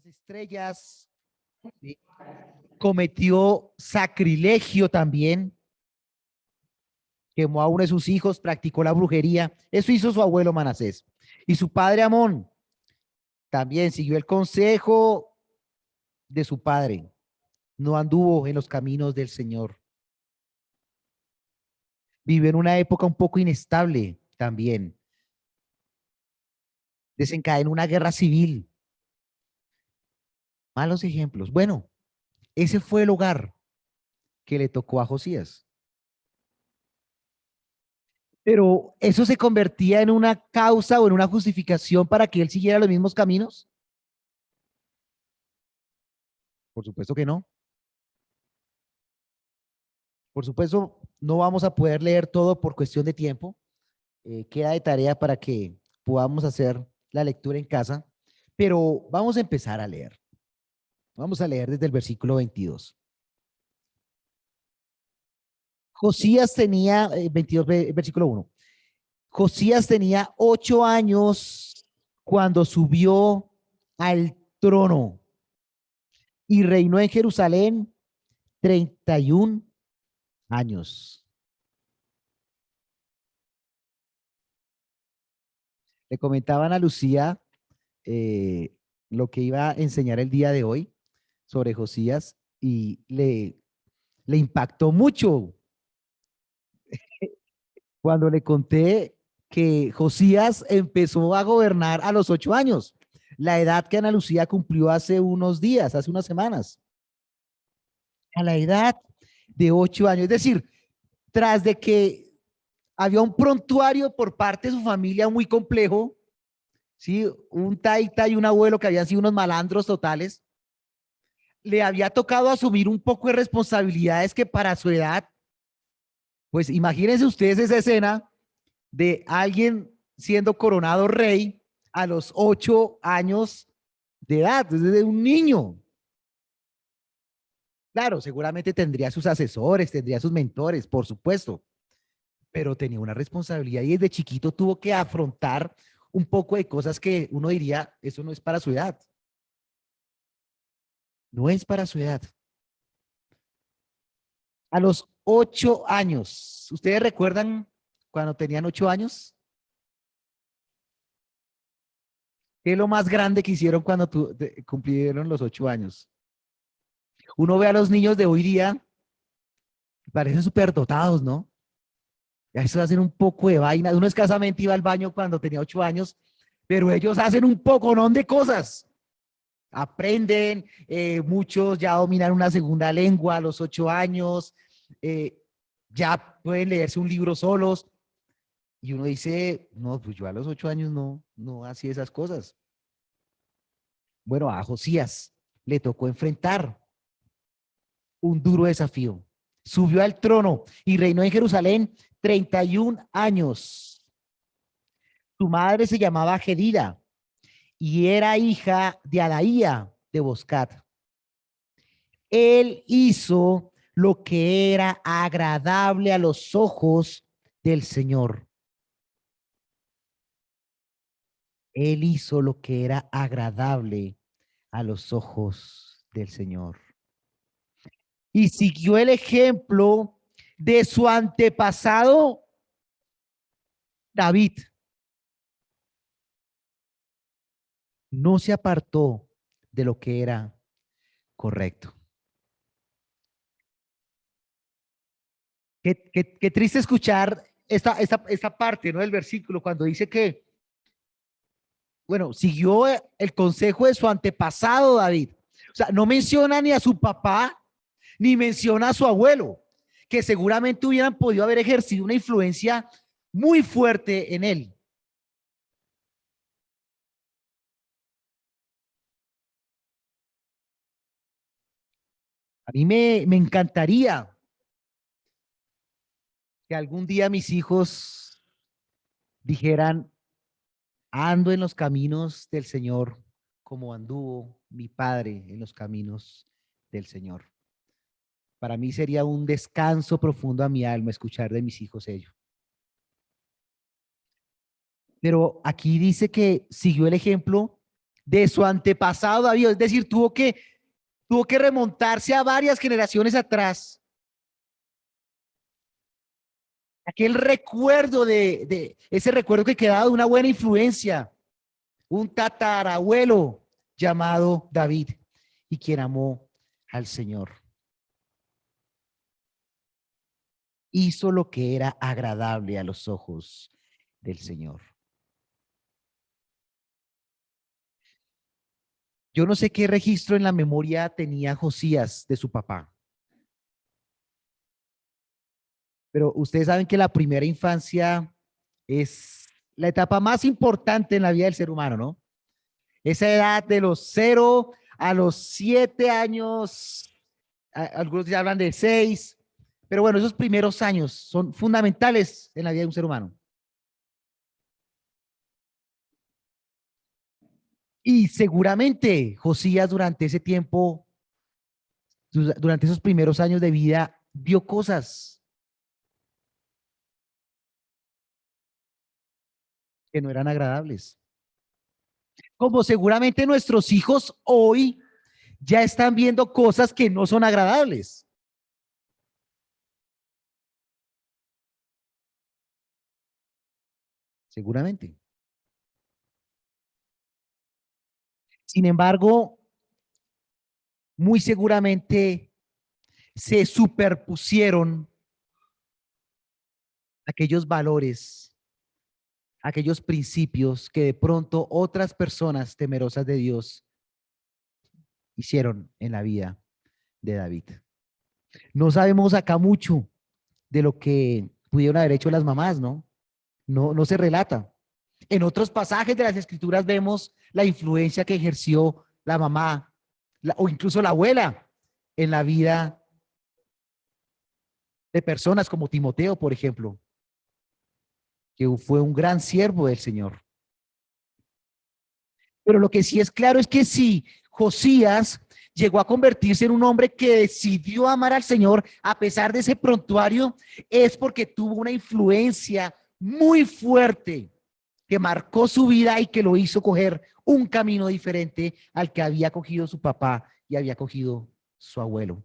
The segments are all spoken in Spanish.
las estrellas, ¿sí? Cometió sacrilegio también, quemó a uno de sus hijos, practicó la brujería. Eso hizo su abuelo Manasés. Y su padre Amón también siguió el consejo de su padre. No anduvo en los caminos del Señor. Vivió en una época un poco inestable también. Desencadenó una guerra civil. Malos ejemplos. Bueno, ese fue el hogar que le tocó a Josías. Pero eso se convertía en una causa o en una justificación para que él siguiera los mismos caminos. Por supuesto que no. Por supuesto, no vamos a poder leer todo por cuestión de tiempo. Queda de tarea para que podamos hacer la lectura en casa, pero vamos a empezar a leer. Vamos a leer desde el versículo 22. Josías tenía, 22, versículo 1. Josías tenía 8 años cuando subió al trono y reinó en Jerusalén 31 años. Le comentaban a Lucía lo que iba a enseñar el día de hoy sobre Josías y le impactó mucho cuando le conté que Josías empezó a gobernar a los 8 años, la edad que Ana Lucía cumplió hace unos días, hace unas semanas, a la edad de 8 años. Es decir, tras de que había un prontuario por parte de su familia muy complejo, ¿sí? Un taita y un abuelo que habían sido unos malandros totales, le había tocado asumir un poco de responsabilidades que para su edad, pues imagínense ustedes esa escena de alguien siendo coronado rey a los 8 años de edad, desde un niño. Claro, seguramente tendría sus asesores, tendría sus mentores, por supuesto, pero tenía una responsabilidad y desde chiquito tuvo que afrontar un poco de cosas que uno diría, eso no es para su edad. No es para su edad. A los 8 años, ¿ustedes recuerdan cuando tenían 8 años? ¿Qué es lo más grande que hicieron cuando cumplieron los 8 años? Uno ve a los niños de hoy día, parecen súper dotados, ¿no? Eso hacen un poco de vaina. Uno escasamente iba al baño cuando tenía 8 años, pero ellos hacen un poconón de cosas. Aprenden, muchos ya dominan una segunda lengua a los 8 años, eh, ya pueden leerse un libro solos. Y uno dice, no, pues yo a los 8 años no hacía esas cosas. Bueno, a Josías le tocó enfrentar un duro desafío. Subió al trono y reinó en Jerusalén 31 años. Su madre se llamaba Gedida y era hija de Adaía de Boscat. Él hizo lo que era agradable a los ojos del Señor. Él hizo lo que era agradable a los ojos del Señor. Y siguió el ejemplo de su antepasado David. No se apartó de lo que era correcto. Qué triste escuchar esta parte, ¿no? Del versículo cuando dice que, bueno, siguió el consejo de su antepasado David. O sea, no menciona ni a su papá, ni menciona a su abuelo, que seguramente hubieran podido haber ejercido una influencia muy fuerte en él. A mí me encantaría que algún día mis hijos dijeran, ando en los caminos del Señor como anduvo mi padre en los caminos del Señor. Para mí sería un descanso profundo a mi alma escuchar de mis hijos ello. Pero aquí dice que siguió el ejemplo de su antepasado David, es decir, tuvo que remontarse a varias generaciones atrás. Aquel recuerdo ese recuerdo que quedaba de una buena influencia, un tatarabuelo llamado David y quien amó al Señor. Hizo lo que era agradable a los ojos del Señor. Yo no sé qué registro en la memoria tenía Josías de su papá, pero ustedes saben que la primera infancia es la etapa más importante en la vida del ser humano, ¿no? Esa edad de los 0 a los 7 años, algunos ya hablan de 6, pero bueno, esos primeros años son fundamentales en la vida de un ser humano. Y seguramente Josías durante ese tiempo, durante esos primeros años de vida, vio cosas que no eran agradables. Como seguramente nuestros hijos hoy ya están viendo cosas que no son agradables. Seguramente. Sin embargo, muy seguramente se superpusieron aquellos valores, aquellos principios que de pronto otras personas temerosas de Dios hicieron en la vida de David. No sabemos acá mucho de lo que pudieron haber hecho las mamás, ¿no? No se relata. En otros pasajes de las escrituras vemos la influencia que ejerció la mamá o incluso la abuela en la vida de personas como Timoteo, por ejemplo, que fue un gran siervo del Señor. Pero lo que sí es claro es que si Josías llegó a convertirse en un hombre que decidió amar al Señor a pesar de ese prontuario, es porque tuvo una influencia muy fuerte que marcó su vida y que lo hizo coger un camino diferente al que había cogido su papá y había cogido su abuelo.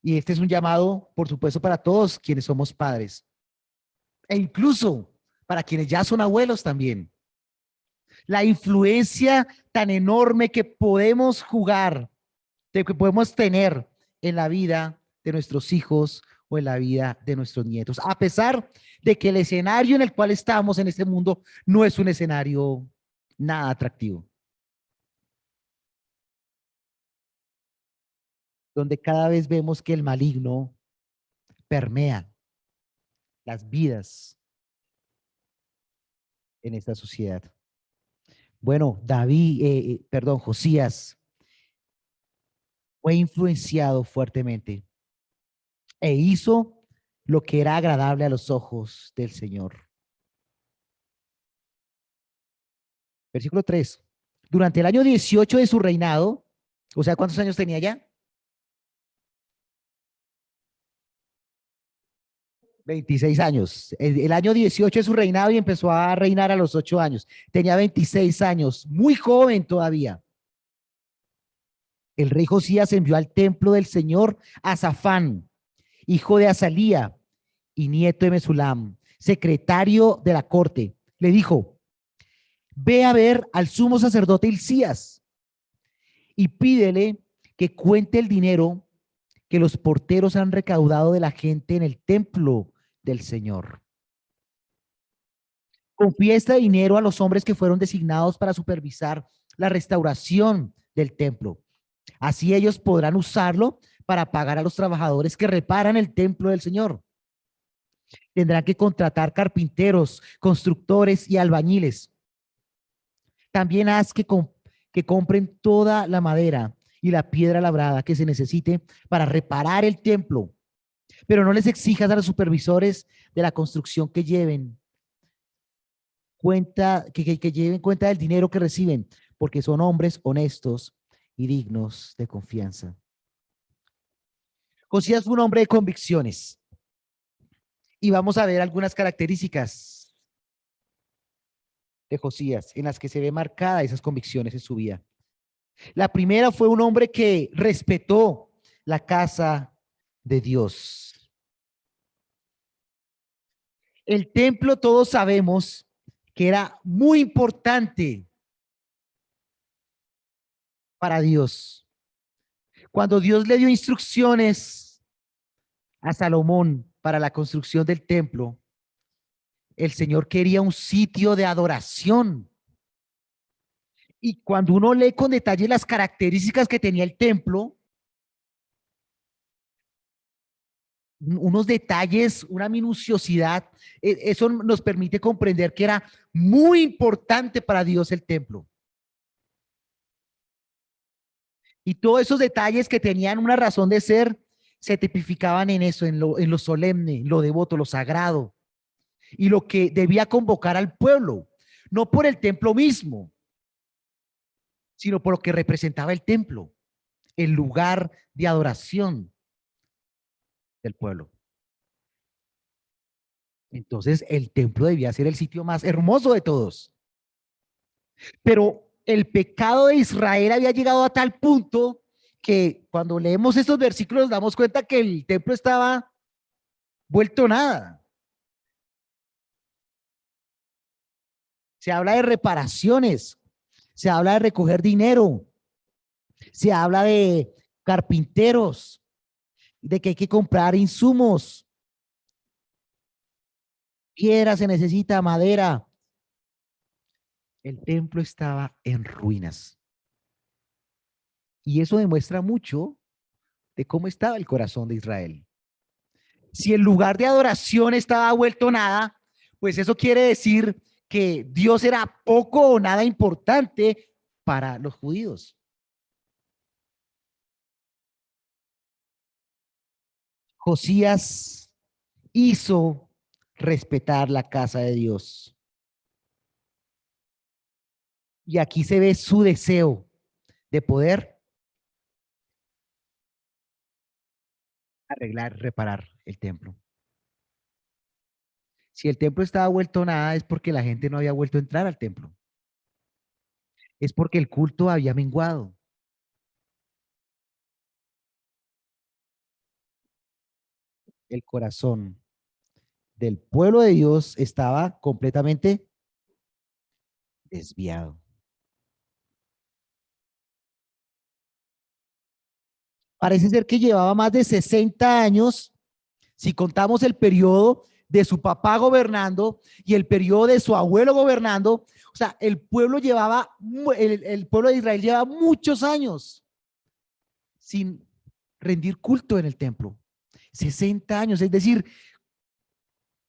Y este es un llamado, por supuesto, para todos quienes somos padres e incluso para quienes ya son abuelos también. La influencia tan enorme que podemos jugar, de que podemos tener en la vida de nuestros hijos o en la vida de nuestros nietos, a pesar de que el escenario en el cual estamos en este mundo no es un escenario nada atractivo, donde cada vez vemos que el maligno permea las vidas en esta sociedad. Bueno, perdón, Josías fue influenciado fuertemente e hizo lo que era agradable a los ojos del Señor. Versículo 3. Durante el año 18 de su reinado, o sea, ¿cuántos años tenía ya? 26 años. El año 18 de su reinado y empezó a reinar a los 8 años. Tenía 26 años, muy joven todavía. El rey Josías envió al templo del Señor a Safán, hijo de Azalía y nieto de Mesulam, secretario de la corte. Le dijo, ve a ver al sumo sacerdote Hilcías y pídele que cuente el dinero que los porteros han recaudado de la gente en el templo del Señor. Confía este dinero a los hombres que fueron designados para supervisar la restauración del templo. Así ellos podrán usarlo para pagar a los trabajadores que reparan el templo del Señor. Tendrán que contratar carpinteros, constructores y albañiles. También haz que compren toda la madera y la piedra labrada que se necesite para reparar el templo, pero no les exijas a los supervisores de la construcción que lleven cuenta del dinero que reciben, porque son hombres honestos y dignos de confianza. Josías fue un hombre de convicciones y vamos a ver algunas características de Josías en las que se ve marcada esas convicciones en su vida. La primera fue un hombre que respetó la casa de Dios. El templo, todos sabemos que era muy importante para Dios. Cuando Dios le dio instrucciones a Salomón para la construcción del templo, el Señor quería un sitio de adoración. Y cuando uno lee con detalle las características que tenía el templo, unos detalles, una minuciosidad, eso nos permite comprender que era muy importante para Dios el templo. Y todos esos detalles que tenían una razón de ser se tipificaban en eso, en lo solemne, lo devoto, lo sagrado y lo que debía convocar al pueblo, no por el templo mismo, sino por lo que representaba el templo, el lugar de adoración del pueblo. Entonces el templo debía ser el sitio más hermoso de todos. Pero el pecado de Israel había llegado a tal punto que cuando leemos estos versículos nos damos cuenta que el templo estaba vuelto nada. Se habla de reparaciones, se habla de recoger dinero, se habla de carpinteros, de que hay que comprar insumos, piedra se necesita, madera. El templo estaba en ruinas. Y eso demuestra mucho de cómo estaba el corazón de Israel. Si el lugar de adoración estaba vuelto nada, pues eso quiere decir que Dios era poco o nada importante para los judíos. Josías hizo respetar la casa de Dios. Y aquí se ve su deseo de poder arreglar, reparar el templo. Si el templo estaba vuelto nada, es porque la gente no había vuelto a entrar al templo. Es porque el culto había menguado. El corazón del pueblo de Dios estaba completamente desviado. Parece ser que llevaba más de 60 años, si contamos el periodo de su papá gobernando y el periodo de su abuelo gobernando. O sea, el pueblo llevaba, el pueblo de Israel lleva muchos años sin rendir culto en el templo. 60 años, es decir,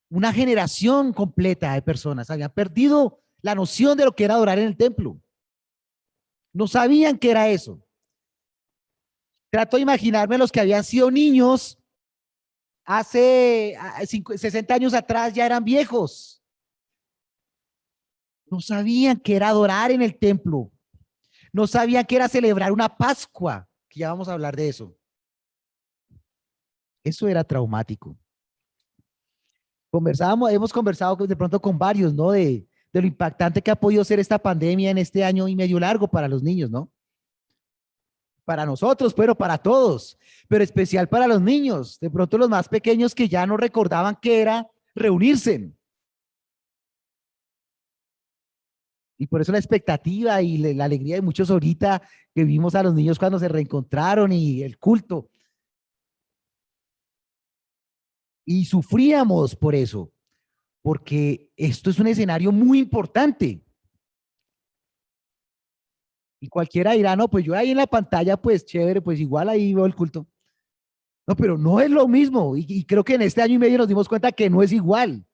una generación completa de personas habían perdido la noción de lo que era adorar en el templo. No sabían qué era eso. Trato de imaginarme los que habían sido niños hace 60 años atrás, ya eran viejos. No sabían qué era adorar en el templo. No sabían qué era celebrar una Pascua, que ya vamos a hablar de eso. Eso era traumático. Hemos conversado de pronto con varios, ¿no? De lo impactante que ha podido ser esta pandemia en este año y medio largo para los niños, ¿no? Para nosotros, pero para todos, pero especial para los niños, de pronto los más pequeños que ya no recordaban qué era reunirse. Y por eso la expectativa y la alegría de muchos ahorita que vimos a los niños cuando se reencontraron y el culto. Y sufríamos por eso, porque esto es un escenario muy importante. Y cualquiera dirá, no, pues yo ahí en la pantalla, pues chévere, pues igual ahí veo el culto. No, pero no es lo mismo. Y creo que en este año y medio nos dimos cuenta que no es igual.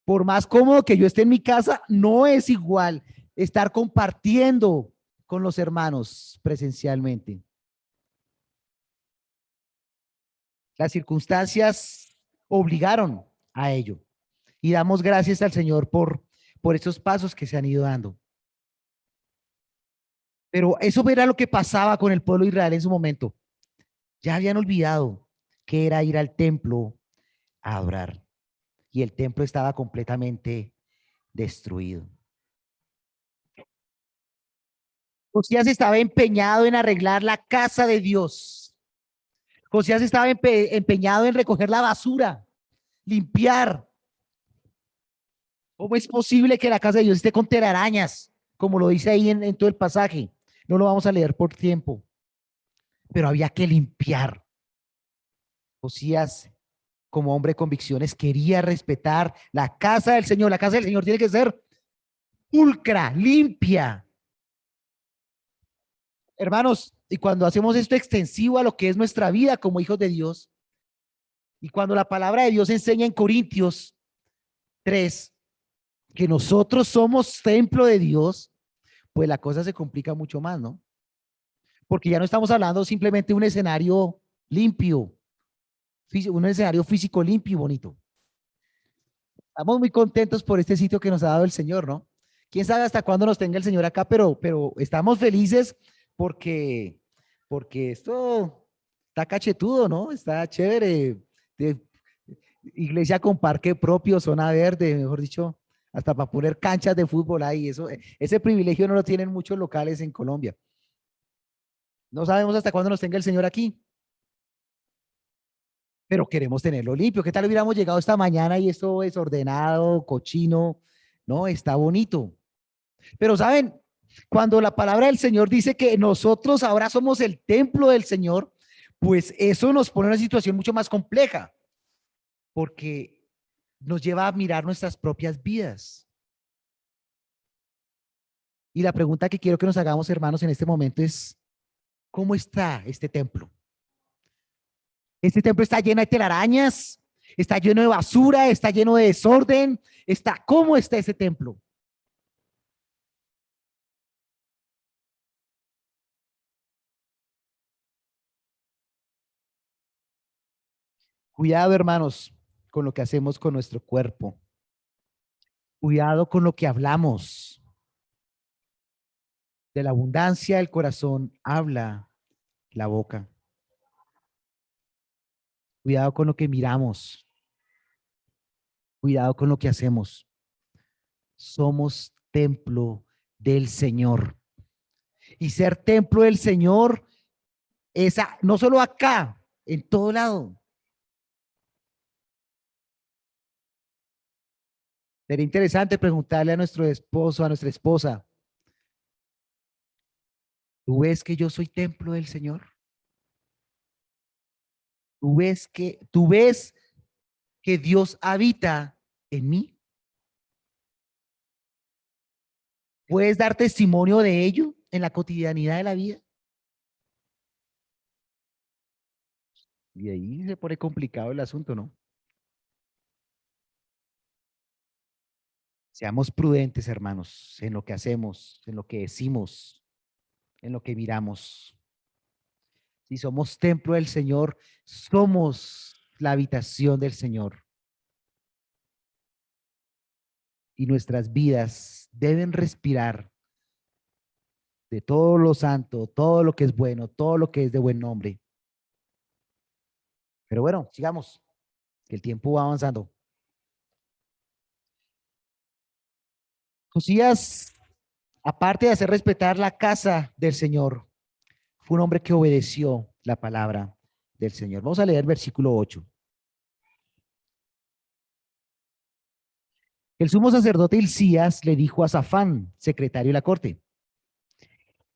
Por más cómodo que yo esté en mi casa, no es igual estar compartiendo con los hermanos presencialmente. Las circunstancias obligaron a ello. Y damos gracias al Señor por esos pasos que se han ido dando. Pero eso era lo que pasaba con el pueblo de Israel en su momento. Ya habían olvidado que era ir al templo a adorar. Y el templo estaba completamente destruido. Josías estaba empeñado en arreglar la casa de Dios. Josías estaba empeñado en recoger la basura, limpiar. ¿Cómo es posible que la casa de Dios esté con telarañas? Como lo dice ahí en todo el pasaje. No lo vamos a leer por tiempo, pero había que limpiar. Josías, como hombre de convicciones, quería respetar la casa del Señor. La casa del Señor tiene que ser pulcra, limpia. Hermanos, y cuando hacemos esto extensivo a lo que es nuestra vida como hijos de Dios, y cuando la palabra de Dios enseña en Corintios 3 que nosotros somos templo de Dios, pues la cosa se complica mucho más, ¿no? Porque ya no estamos hablando simplemente de un escenario limpio, un escenario físico limpio y bonito. Estamos muy contentos por este sitio que nos ha dado el Señor, ¿no? Quién sabe hasta cuándo nos tenga el Señor acá, pero estamos felices porque, porque esto está cachetudo, ¿no? Está chévere. De, iglesia con parque propio, zona verde, mejor dicho, hasta para poner canchas de fútbol ahí. Eso, ese privilegio no lo tienen muchos locales en Colombia. No sabemos hasta cuándo nos tenga el Señor aquí, pero queremos tenerlo limpio. ¿Qué tal hubiéramos llegado esta mañana y esto desordenado, cochino? No, está bonito. Pero saben, cuando la palabra del Señor dice que nosotros ahora somos el templo del Señor, pues eso nos pone en una situación mucho más compleja, porque nos lleva a mirar nuestras propias vidas. Y la pregunta que quiero que nos hagamos, hermanos, en este momento es, ¿cómo está este templo? Este templo está lleno de telarañas, está lleno de basura, está lleno de desorden, ¿cómo está ese templo? Cuidado, hermanos, con lo que hacemos con nuestro cuerpo. Cuidado con lo que hablamos. De la abundancia del corazón habla la boca. Cuidado con lo que miramos. Cuidado con lo que hacemos. Somos templo del Señor. Y ser templo del Señor es no solo acá, en todo lado. Sería interesante preguntarle a nuestro esposo, a nuestra esposa, ¿tú ves que yo soy templo del Señor? ¿Tú ves que Dios habita en mí? ¿Puedes dar testimonio de ello en la cotidianidad de la vida? Y ahí se pone complicado el asunto, ¿no? Seamos prudentes, hermanos, en lo que hacemos, en lo que decimos, en lo que miramos. Si somos templo del Señor, somos la habitación del Señor. Y nuestras vidas deben respirar de todo lo santo, todo lo que es bueno, todo lo que es de buen nombre. Pero bueno, sigamos, que el tiempo va avanzando. Josías, aparte de hacer respetar la casa del Señor, fue un hombre que obedeció la palabra del Señor. Vamos a leer el versículo 8. El sumo sacerdote Hilcías le dijo a Safán, secretario de la corte,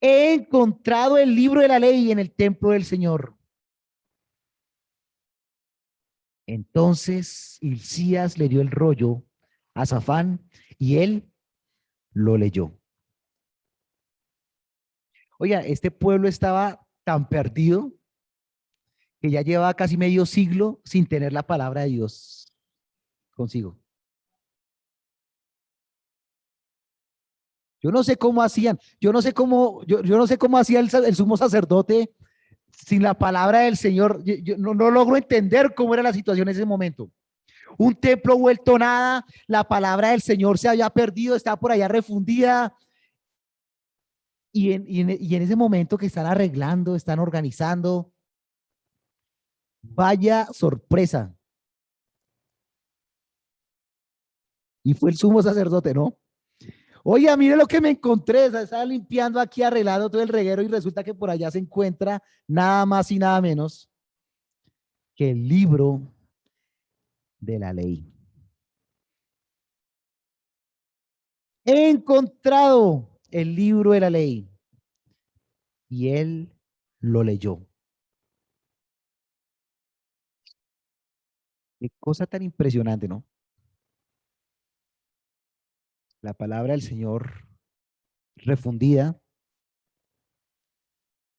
he encontrado el libro de la ley en el templo del Señor. Entonces Hilcías le dio el rollo a Safán y él lo leyó. Oiga, este pueblo estaba tan perdido que ya lleva casi medio siglo sin tener la palabra de Dios consigo. Yo no sé cómo hacían, yo no sé cómo hacía el sumo sacerdote sin la palabra del Señor. Yo no logro entender cómo era la situación en ese momento. Un templo vuelto nada, la palabra del Señor se había perdido, estaba por allá refundida. Y en ese momento que están arreglando, están organizando, vaya sorpresa. Y fue el sumo sacerdote, ¿no? Oye, mire lo que me encontré. Estaba limpiando aquí, arreglando todo el reguero y resulta que por allá se encuentra nada más y nada menos que el libro de la ley. He encontrado el libro de la ley y él lo leyó. Qué cosa tan impresionante, ¿no? La palabra del Señor refundida,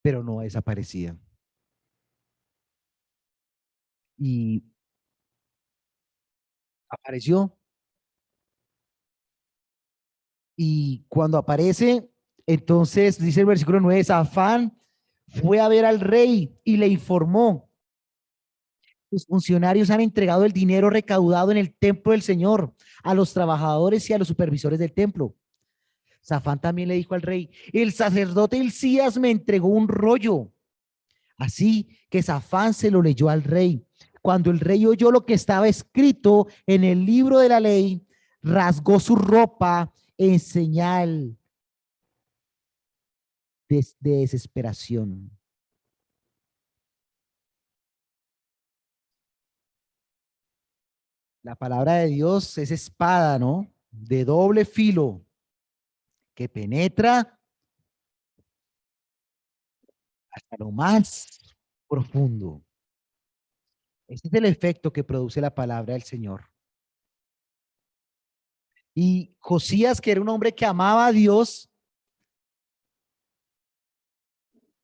pero no desaparecida. Y apareció. Y cuando aparece, entonces dice el versículo 9, Safán fue a ver al rey y le informó: los funcionarios han entregado el dinero recaudado en el templo del Señor a los trabajadores y a los supervisores del templo. Safán también le dijo al rey: el sacerdote Hilcías me entregó un rollo. Así que Safán se lo leyó al rey. Cuando el rey oyó lo que estaba escrito en el libro de la ley, rasgó su ropa en señal de desesperación. La palabra de Dios es espada, ¿no? De doble filo que penetra hasta lo más profundo. Este es el efecto que produce la palabra del Señor. Y Josías, que era un hombre que amaba a Dios,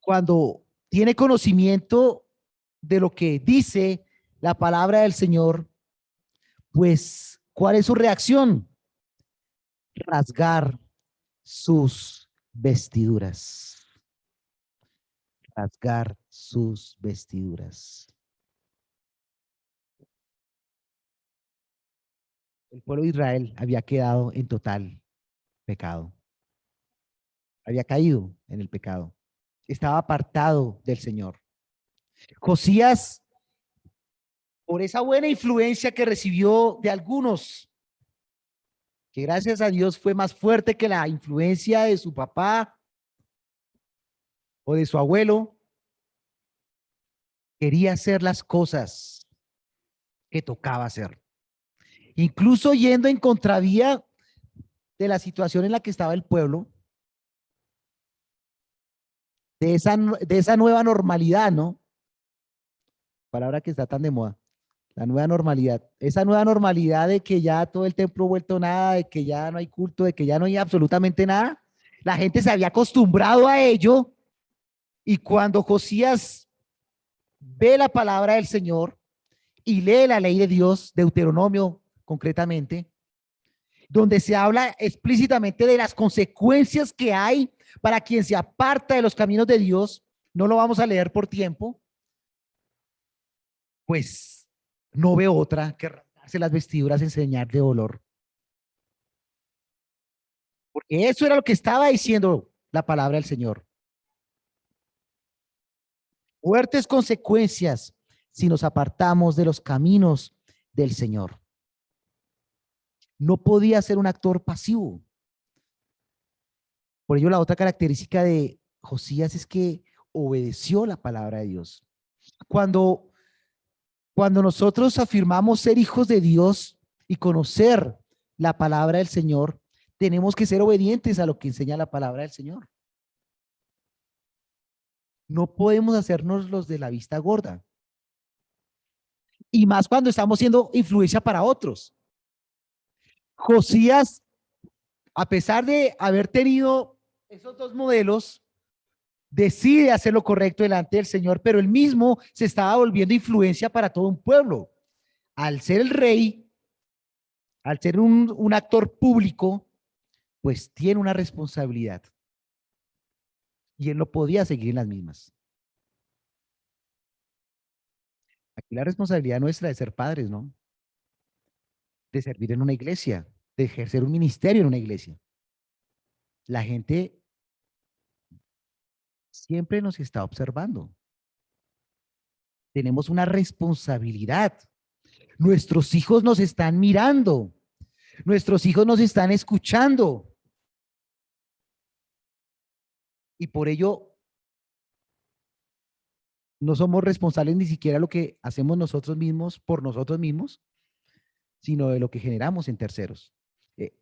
cuando tiene conocimiento de lo que dice la palabra del Señor, pues, ¿cuál es su reacción? Rasgar sus vestiduras. Rasgar sus vestiduras. El pueblo de Israel había quedado en total pecado. Había caído en el pecado. Estaba apartado del Señor. Josías, por esa buena influencia que recibió de algunos, que gracias a Dios fue más fuerte que la influencia de su papá o de su abuelo, quería hacer las cosas que tocaba hacer. Incluso yendo en contravía de la situación en la que estaba el pueblo, de esa nueva normalidad, ¿no? Palabra que está tan de moda. La nueva normalidad. Esa nueva normalidad de que ya todo el templo ha vuelto nada, de que ya no hay culto, de que ya no hay absolutamente nada. La gente se había acostumbrado a ello y cuando Josías ve la palabra del Señor y lee la ley de Dios, Deuteronomio concretamente, donde se habla explícitamente de las consecuencias que hay para quien se aparta de los caminos de Dios, no lo vamos a leer por tiempo, pues no ve otra que rasgarse las vestiduras en señal de dolor. Porque eso era lo que estaba diciendo la palabra del Señor. Fuertes consecuencias si nos apartamos de los caminos del Señor. No podía ser un actor pasivo. Por ello, la otra característica de Josías es que obedeció la palabra de Dios. Cuando, cuando nosotros afirmamos ser hijos de Dios y conocer la palabra del Señor, tenemos que ser obedientes a lo que enseña la palabra del Señor. No podemos hacernos los de la vista gorda. Y más cuando estamos siendo influencia para otros. Josías, a pesar de haber tenido esos dos modelos, decide hacer lo correcto delante del Señor, pero él mismo se estaba volviendo influencia para todo un pueblo. Al ser el rey, al ser un actor público, pues tiene una responsabilidad. Y él no podía seguir en las mismas. Aquí la responsabilidad nuestra de ser padres, ¿no? De servir en una iglesia, de ejercer un ministerio en una iglesia. La gente siempre nos está observando. Tenemos una responsabilidad. Nuestros hijos nos están mirando. Nuestros hijos nos están escuchando. Y por ello no somos responsables ni siquiera de lo que hacemos nosotros mismos por nosotros mismos, sino de lo que generamos en terceros. Eh,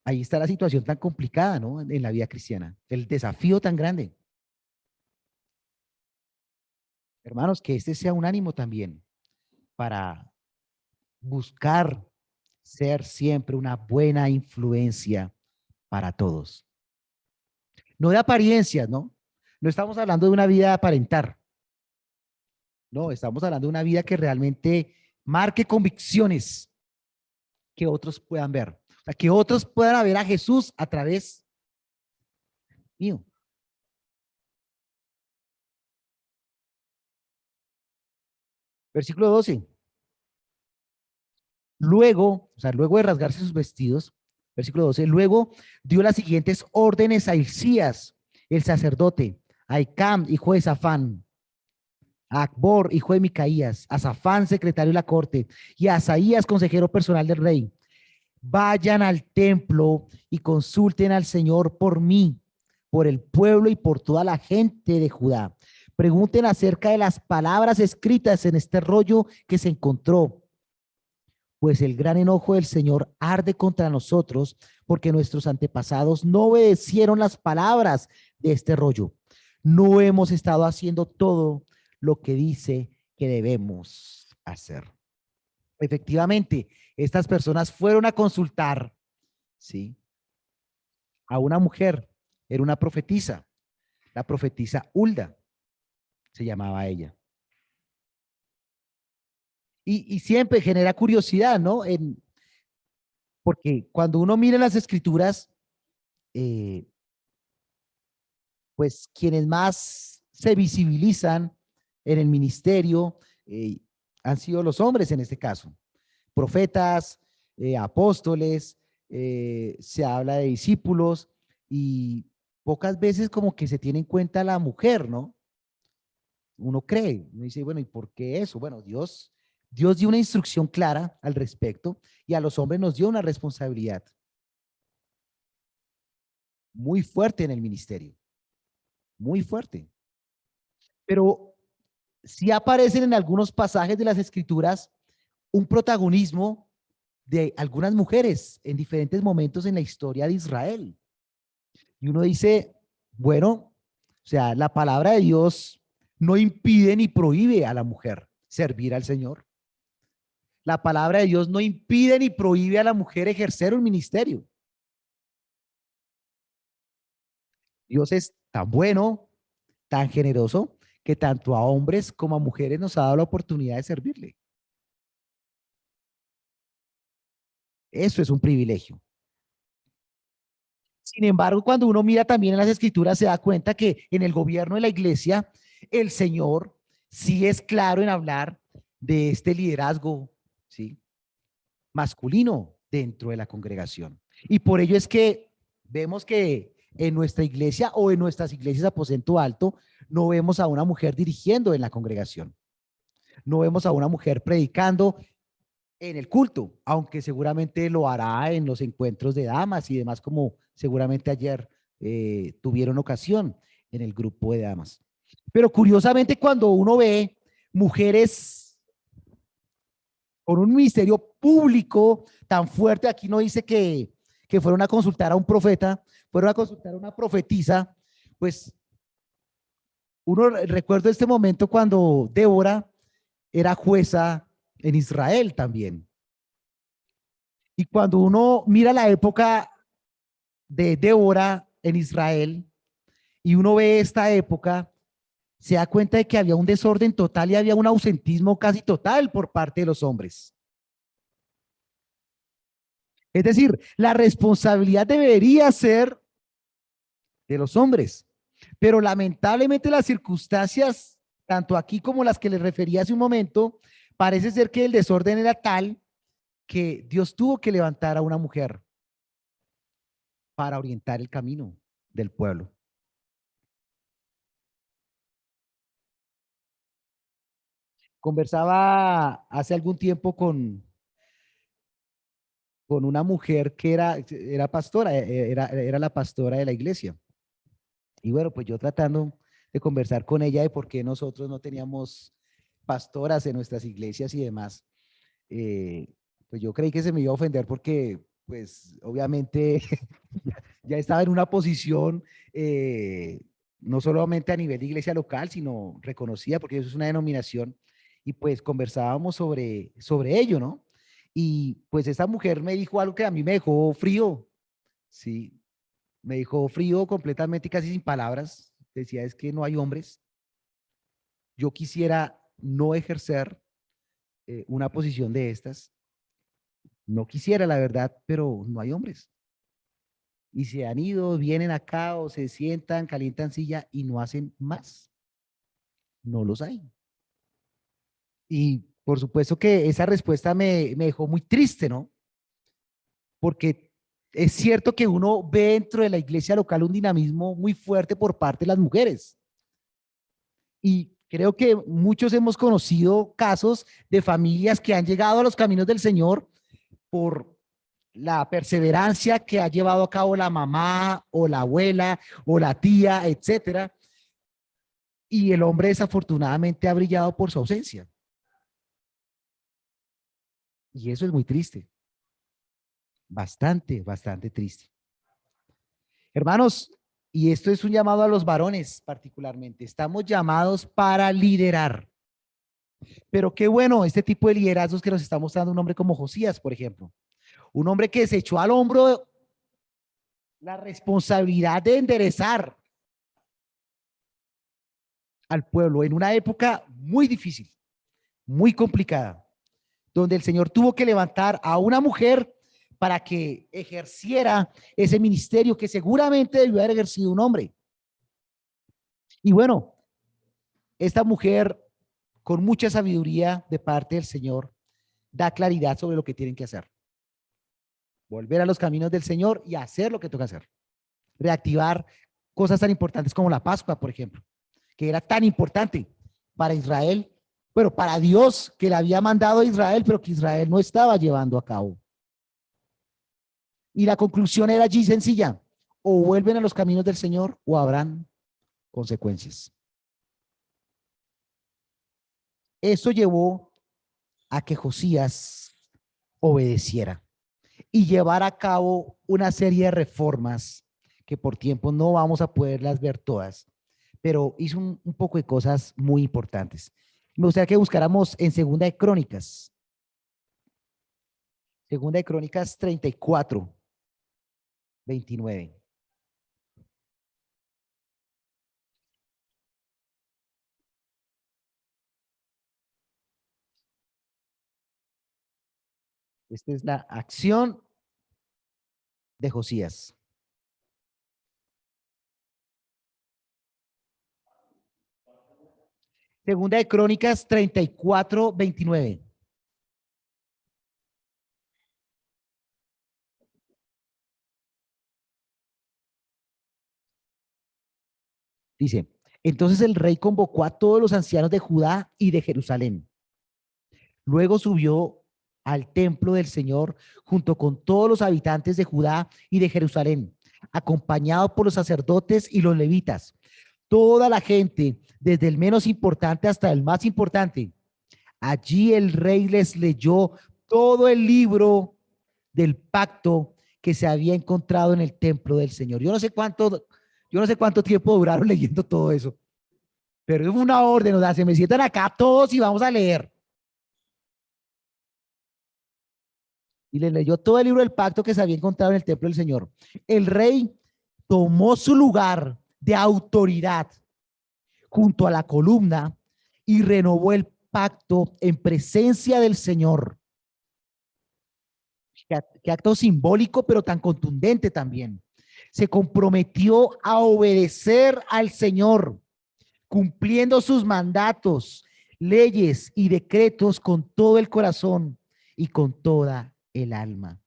Ahí está la situación tan complicada, ¿no? En la vida cristiana, el desafío tan grande. Hermanos, que este sea un ánimo también para buscar ser siempre una buena influencia para todos. No de apariencias, ¿no? No estamos hablando de una vida de aparentar, no, estamos hablando de una vida que realmente marque convicciones que otros puedan ver. O sea, que otros puedan ver a Jesús a través mío. Versículo 12. Luego, o sea, luego de rasgarse sus vestidos, versículo 12, luego dio las siguientes órdenes a Hilcías, el sacerdote, a Icam, hijo de Safán, a Acbor, hijo de Micaías, a Safán, secretario de la corte, y a Asaías, consejero personal del rey. Vayan al templo y consulten al Señor por mí, por el pueblo y por toda la gente de Judá. Pregunten acerca de las palabras escritas en este rollo que se encontró, pues el gran enojo del Señor arde contra nosotros, porque nuestros antepasados no obedecieron las palabras de este rollo. No hemos estado haciendo todo lo que dice que debemos hacer. Efectivamente, estas personas fueron a consultar, ¿sí? A una mujer, era una profetisa, la profetisa Hulda, se llamaba ella. Y siempre genera curiosidad, ¿no? Porque cuando uno mira las escrituras, eh, pues quienes más se visibilizan en el ministerio han sido los hombres en este caso, profetas, apóstoles, se habla de discípulos y pocas veces como que se tiene en cuenta la mujer, ¿no? Uno cree, uno dice, bueno, ¿y por qué eso? Bueno, Dios dio una instrucción clara al respecto y a los hombres nos dio una responsabilidad muy fuerte en el ministerio, muy fuerte. Pero sí aparecen en algunos pasajes de las escrituras un protagonismo de algunas mujeres en diferentes momentos en la historia de Israel. Y uno dice, bueno, o sea, la palabra de Dios no impide ni prohíbe a la mujer servir al Señor. La palabra de Dios no impide ni prohíbe a la mujer ejercer un ministerio. Dios es tan bueno, tan generoso, que tanto a hombres como a mujeres nos ha dado la oportunidad de servirle. Eso es un privilegio. Sin embargo, cuando uno mira también en las escrituras, se da cuenta que en el gobierno de la iglesia, el Señor sí es claro en hablar de este liderazgo, ¿sí? Masculino dentro de la congregación. Y por ello es que vemos que en nuestra iglesia o en nuestras iglesias aposento alto, no vemos a una mujer dirigiendo en la congregación. No vemos a una mujer predicando en el culto, aunque seguramente lo hará en los encuentros de damas y demás, como seguramente ayer tuvieron ocasión en el grupo de damas. Pero curiosamente, cuando uno ve mujeres con un ministerio público tan fuerte, aquí no dice que fueron a consultar a un profeta, fueron a consultar a una profetisa, pues uno recuerda este momento cuando Débora era jueza en Israel también. Y cuando uno mira la época de Débora en Israel y uno ve esta época, se da cuenta de que había un desorden total y había un ausentismo casi total por parte de los hombres. Es decir, la responsabilidad debería ser de los hombres, pero lamentablemente las circunstancias, tanto aquí como las que les refería hace un momento, parece ser que el desorden era tal que Dios tuvo que levantar a una mujer para orientar el camino del pueblo. Conversaba hace algún tiempo con una mujer que era pastora, era la pastora de la iglesia. Y bueno, pues yo tratando de conversar con ella de por qué nosotros no teníamos pastoras en nuestras iglesias y demás, eh, pues yo creí que se me iba a ofender porque, pues obviamente ya estaba en una posición, no solamente a nivel de iglesia local, sino reconocida, porque eso es una denominación, y pues conversábamos sobre ello, ¿no? Y pues esta mujer me dijo algo que a mí me dejó frío, sí, me dejó frío completamente y casi sin palabras. Decía, es que no hay hombres. Yo quisiera no ejercer una posición de estas. No quisiera, la verdad, pero no hay hombres. Y se han ido, vienen acá o se sientan, calientan silla y no hacen más. No los hay. Y por supuesto que esa respuesta me dejó muy triste, ¿no? Porque es cierto que uno ve dentro de la iglesia local un dinamismo muy fuerte por parte de las mujeres. Y creo que muchos hemos conocido casos de familias que han llegado a los caminos del Señor por la perseverancia que ha llevado a cabo la mamá o la abuela o la tía, etcétera. Y el hombre desafortunadamente ha brillado por su ausencia. Y eso es muy triste, bastante, bastante triste. Hermanos, y esto es un llamado a los varones particularmente. Estamos llamados para liderar. Pero qué bueno este tipo de liderazgos que nos está mostrando un hombre como Josías, por ejemplo. Un hombre que se echó al hombro la responsabilidad de enderezar al pueblo en una época muy difícil, muy complicada, donde el Señor tuvo que levantar a una mujer para que ejerciera ese ministerio que seguramente debió haber ejercido un hombre. Y bueno, esta mujer, con mucha sabiduría de parte del Señor, da claridad sobre lo que tienen que hacer. Volver a los caminos del Señor y hacer lo que toca hacer. Reactivar cosas tan importantes como la Pascua, por ejemplo, que era tan importante para Israel, pero para Dios que le había mandado a Israel, pero que Israel no estaba llevando a cabo. Y la conclusión era allí sencilla: o vuelven a los caminos del Señor o habrán consecuencias. Eso llevó a que Josías obedeciera y llevara a cabo una serie de reformas que por tiempo no vamos a poderlas ver todas, pero hizo un poco de cosas muy importantes. Me gustaría que buscáramos en Segunda de Crónicas 34, 29. Esta es la acción de Josías. Segunda de Crónicas 34, 29. Dice, entonces el rey convocó a todos los ancianos de Judá y de Jerusalén. Luego subió al templo del Señor junto con todos los habitantes de Judá y de Jerusalén, acompañado por los sacerdotes y los levitas. Toda la gente, desde el menos importante hasta el más importante. Allí el rey les leyó todo el libro del pacto que se había encontrado en el templo del Señor. Yo no sé cuánto tiempo duraron leyendo todo eso, pero es una orden, o sea, se me sientan acá todos y vamos a leer. Y les leyó todo el libro del pacto que se había encontrado en el templo del Señor. El rey tomó su lugar de autoridad junto a la columna y renovó el pacto en presencia del Señor. Qué acto simbólico, pero tan contundente también. Se comprometió a obedecer al Señor, cumpliendo sus mandatos, leyes y decretos con todo el corazón y con toda el alma.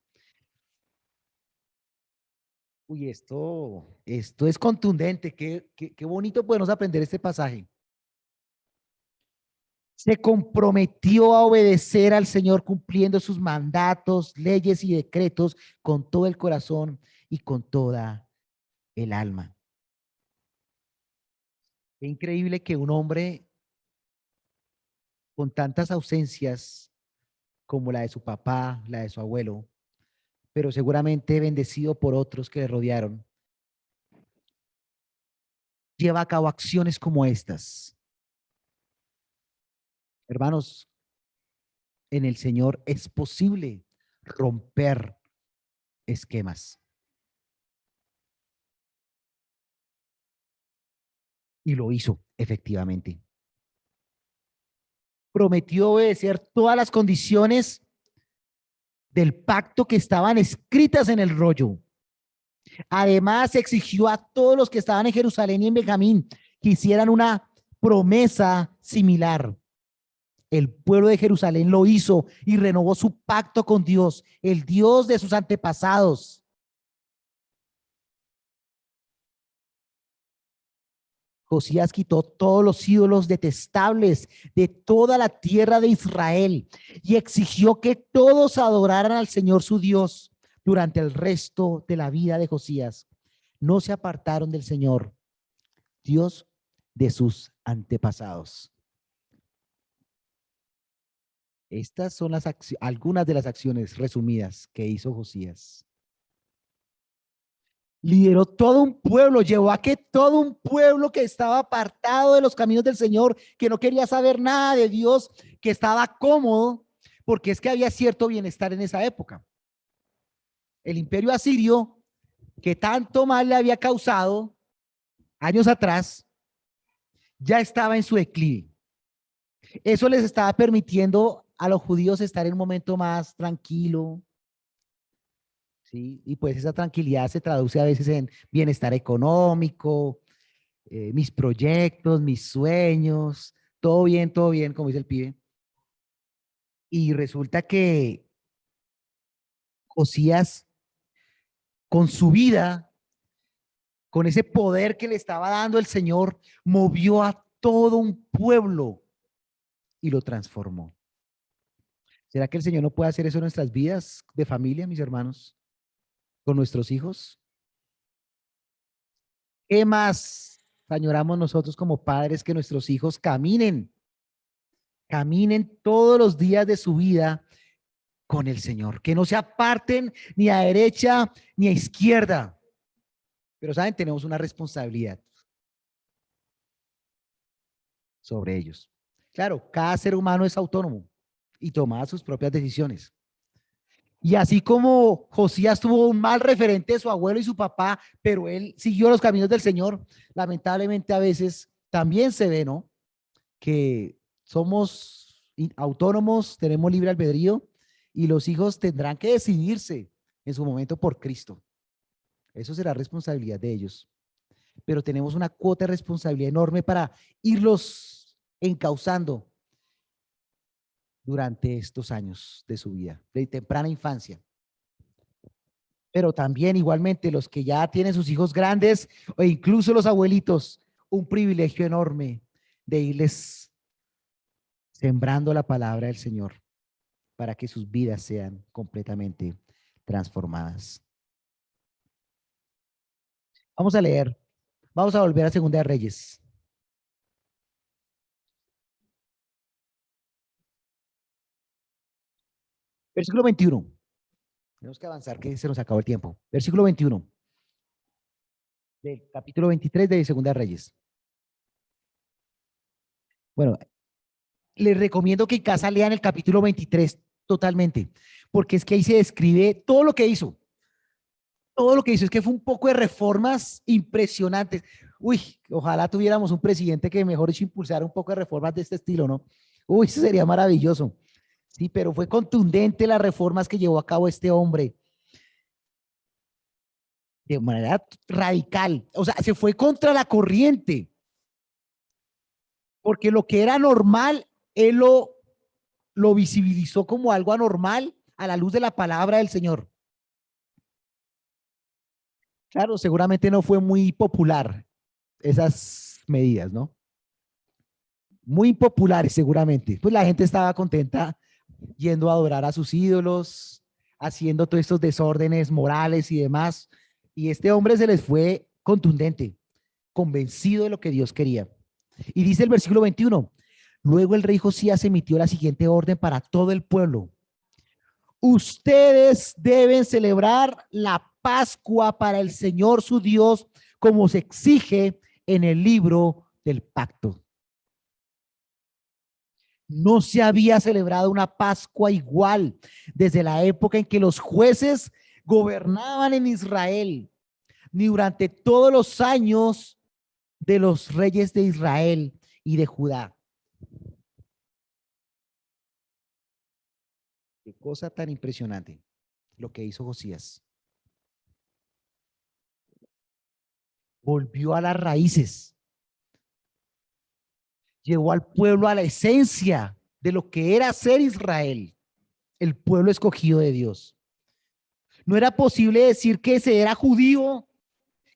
Uy, esto es contundente. Qué bonito podemos aprender este pasaje. Se comprometió a obedecer al Señor cumpliendo sus mandatos, leyes y decretos con todo el corazón y con toda el alma. Qué increíble que un hombre con tantas ausencias como la de su papá, la de su abuelo, pero seguramente bendecido por otros que le rodearon, lleva a cabo acciones como estas. Hermanos, en el Señor es posible romper esquemas. Y lo hizo, efectivamente. Prometió obedecer todas las condiciones del pacto que estaban escritas en el rollo. Además, exigió a todos los que estaban en Jerusalén y en Benjamín que hicieran una promesa similar. El pueblo de Jerusalén lo hizo y renovó su pacto con Dios, el Dios de sus antepasados. Josías quitó todos los ídolos detestables de toda la tierra de Israel y exigió que todos adoraran al Señor su Dios durante el resto de la vida de Josías. No se apartaron del Señor, Dios de sus antepasados. Estas son algunas de las acciones resumidas que hizo Josías. Lideró todo un pueblo, llevó a que todo un pueblo que estaba apartado de los caminos del Señor, que no quería saber nada de Dios, que estaba cómodo, porque es que había cierto bienestar en esa época. El imperio asirio, que tanto mal le había causado años atrás, ya estaba en su declive. Eso les estaba permitiendo a los judíos estar en un momento más tranquilo, ¿sí? Y pues esa tranquilidad se traduce a veces en bienestar económico, mis proyectos, mis sueños, todo bien, como dice el pibe. Y resulta que Josías, con su vida, con ese poder que le estaba dando el Señor, movió a todo un pueblo y lo transformó. ¿Será que el Señor no puede hacer eso en nuestras vidas de familia, mis hermanos, con nuestros hijos? ¿Qué más añoramos nosotros como padres? Que nuestros hijos caminen todos los días de su vida con el Señor, que no se aparten ni a derecha ni a izquierda. Pero saben, tenemos una responsabilidad sobre ellos. Claro, cada ser humano es autónomo y toma sus propias decisiones. Y así como Josías tuvo un mal referente de su abuelo y su papá, pero él siguió los caminos del Señor, lamentablemente a veces también se ve, ¿no? Que somos autónomos, tenemos libre albedrío y los hijos tendrán que decidirse en su momento por Cristo. Eso será responsabilidad de ellos. Pero tenemos una cuota de responsabilidad enorme para irlos encauzando durante estos años de su vida, de temprana infancia. Pero también igualmente los que ya tienen sus hijos grandes o incluso los abuelitos, un privilegio enorme de irles sembrando la palabra del Señor para que sus vidas sean completamente transformadas. Vamos a leer, vamos a volver a Segunda de Reyes. Versículo 21. Tenemos que avanzar, que se nos acabó el tiempo. Versículo 21 del capítulo 23 de Segunda de Reyes. Bueno, les recomiendo que en casa lean el capítulo 23 totalmente, porque es que ahí se describe todo lo que hizo. Todo lo que hizo es que fue un poco de reformas impresionantes. Uy, ojalá tuviéramos un presidente que mejor dicho impulsara un poco de reformas de este estilo, ¿no? Uy, eso sería maravilloso. Sí, pero fue contundente las reformas que llevó a cabo este hombre de manera radical. O sea, se fue contra la corriente, porque lo que era normal, él lo visibilizó como algo anormal a la luz de la palabra del Señor. Claro, seguramente no fue muy popular esas medidas, ¿no? Muy populares seguramente. Pues la gente estaba contenta yendo a adorar a sus ídolos, haciendo todos estos desórdenes morales y demás. Y este hombre se les fue contundente, convencido de lo que Dios quería. Y dice el versículo 21, luego el rey Josías emitió la siguiente orden para todo el pueblo. Ustedes deben celebrar la Pascua para el Señor su Dios, como se exige en el libro del pacto. No se había celebrado una Pascua igual desde la época en que los jueces gobernaban en Israel, ni durante todos los años de los reyes de Israel y de Judá. Qué cosa tan impresionante lo que hizo Josías. Volvió a las raíces, llevó al pueblo a la esencia de lo que era ser Israel, el pueblo escogido de Dios. No era posible decir que se era judío,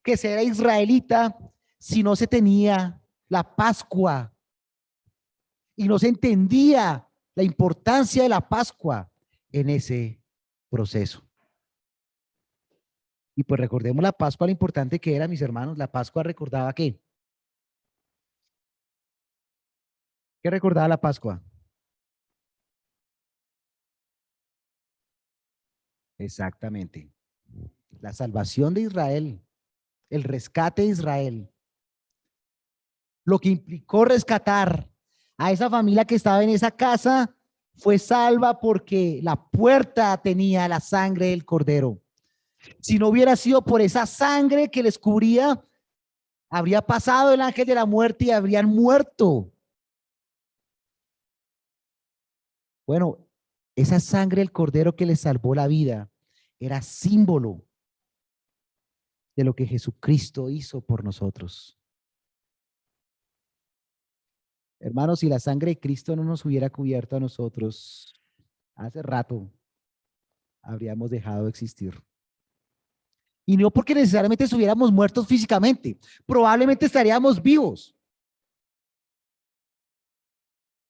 que se era israelita, si no se tenía la Pascua y no se entendía la importancia de la Pascua en ese proceso. Y pues recordemos la Pascua, lo importante que era, mis hermanos. La Pascua recordaba ¿qué? ¿Qué recordaba la Pascua? Exactamente. La salvación de Israel, el rescate de Israel, lo que implicó rescatar a esa familia que estaba en esa casa fue salva porque la puerta tenía la sangre del cordero. Si no hubiera sido por esa sangre que les cubría, habría pasado el ángel de la muerte y habrían muerto. Bueno, esa sangre del cordero que les salvó la vida era símbolo de lo que Jesucristo hizo por nosotros. Hermanos, si la sangre de Cristo no nos hubiera cubierto a nosotros, hace rato habríamos dejado de existir. Y no porque necesariamente estuviéramos muertos físicamente, probablemente estaríamos vivos,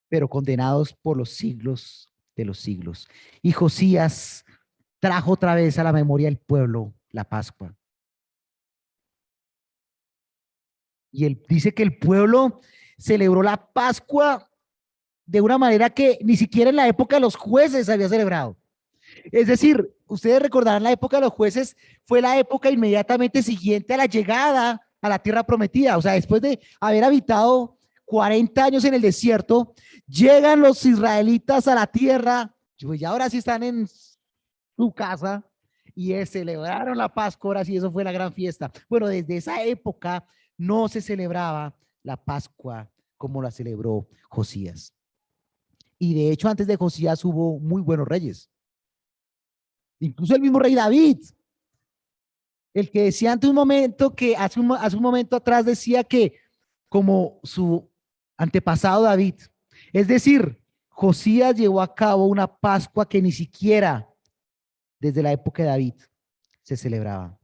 pero condenados por los siglos de los siglos. Y Josías trajo otra vez a la memoria del pueblo la Pascua. Y él dice que el pueblo celebró la Pascua de una manera que ni siquiera en la época de los jueces había celebrado. Es decir, ustedes recordarán la época de los jueces, fue la época inmediatamente siguiente a la llegada a la tierra prometida. O sea, después de haber habitado 40 años en el desierto, llegan los israelitas a la tierra, y ahora sí están en su casa y celebraron la Pascua, ahora sí, eso fue la gran fiesta. Bueno, desde esa época no se celebraba la Pascua como la celebró Josías. Y de hecho, antes de Josías hubo muy buenos reyes. Incluso el mismo rey David, el que decía ante un momento que hace un momento atrás decía que como su antepasado David. Es decir, Josías llevó a cabo una Pascua que ni siquiera desde la época de David se celebraba.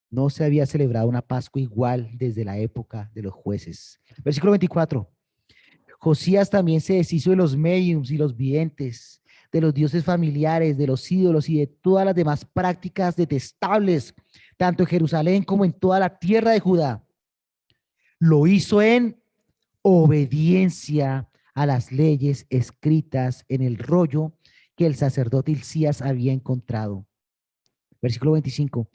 No se había celebrado una Pascua igual desde la época de los jueces. Versículo 24. Josías también se deshizo de los mediums y los videntes, de los dioses familiares, de los ídolos y de todas las demás prácticas detestables, tanto en Jerusalén como en toda la tierra de Judá. Lo hizo en obediencia a las leyes escritas en el rollo que el sacerdote Hilcías había encontrado. Versículo 25.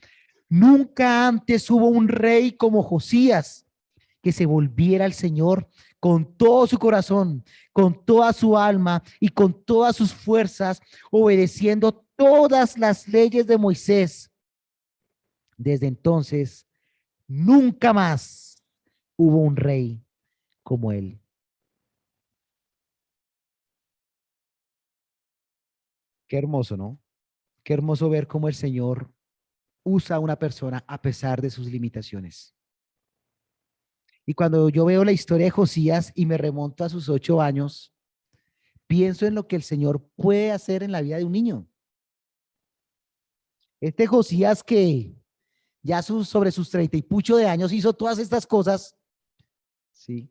Nunca antes hubo un rey como Josías que se volviera al Señor con todo su corazón, con toda su alma y con todas sus fuerzas, obedeciendo todas las leyes de Moisés. Desde entonces, nunca más hubo un rey como él. Qué hermoso, ¿no? Qué hermoso ver cómo el Señor usa a una persona a pesar de sus limitaciones. Y cuando yo veo la historia de Josías y me remonto a sus 8 años, pienso en lo que el Señor puede hacer en la vida de un niño. Este Josías que ya sobre sus 30 y pucho de años hizo todas estas cosas, sí,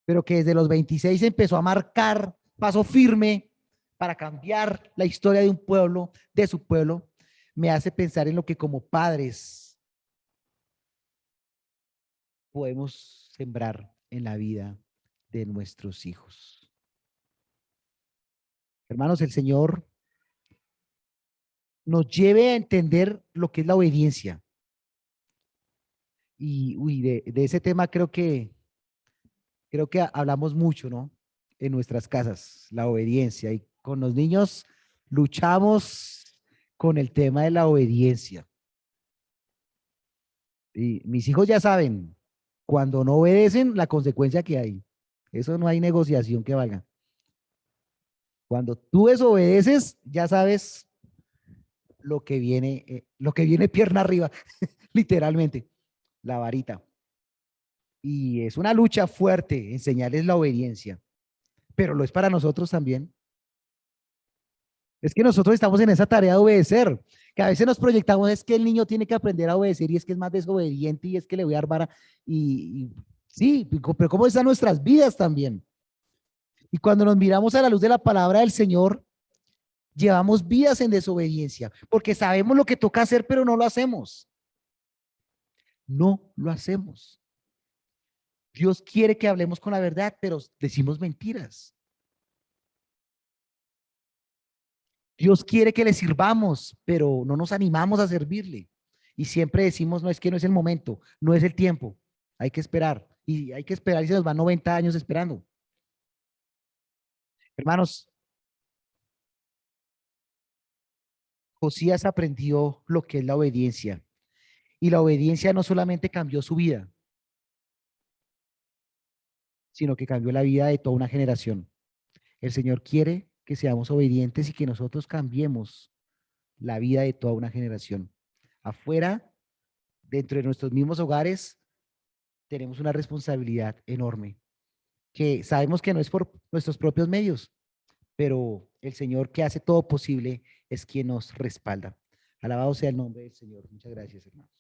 pero que desde los 26 empezó a marcar paso firme para cambiar la historia de un pueblo, de su pueblo, me hace pensar en lo que como padres podemos sembrar en la vida de nuestros hijos. Hermanos, el Señor nos lleve a entender lo que es la obediencia. Y de ese tema creo que hablamos mucho, ¿no? En nuestras casas, la obediencia. Y con los niños luchamos con el tema de la obediencia. Y mis hijos ya saben, cuando no obedecen, la consecuencia que hay. Eso no hay negociación que valga. Cuando tú desobedeces, ya sabes lo que viene pierna arriba, literalmente, la varita. Y es una lucha fuerte enseñarles la obediencia, pero lo es para nosotros también. Es que nosotros estamos en esa tarea de obedecer, que a veces nos proyectamos es que el niño tiene que aprender a obedecer y es que es más desobediente y es que le voy a dar vara. Y sí, pero ¿cómo están nuestras vidas también? Y cuando nos miramos a la luz de la palabra del Señor, llevamos vidas en desobediencia, porque sabemos lo que toca hacer, pero no lo hacemos. No lo hacemos. Dios quiere que hablemos con la verdad, pero decimos mentiras. Dios quiere que le sirvamos, pero no nos animamos a servirle. Y siempre decimos, no, es que no es el momento, no es el tiempo. Hay que esperar. Y hay que esperar y se nos van 90 años esperando. Hermanos, Josías aprendió lo que es la obediencia. Y la obediencia no solamente cambió su vida, sino que cambió la vida de toda una generación. El Señor quiere que seamos obedientes y que nosotros cambiemos la vida de toda una generación. Afuera, dentro de nuestros mismos hogares, tenemos una responsabilidad enorme, que sabemos que no es por nuestros propios medios, pero el Señor que hace todo posible es quien nos respalda. Alabado sea el nombre del Señor. Muchas gracias, hermanos.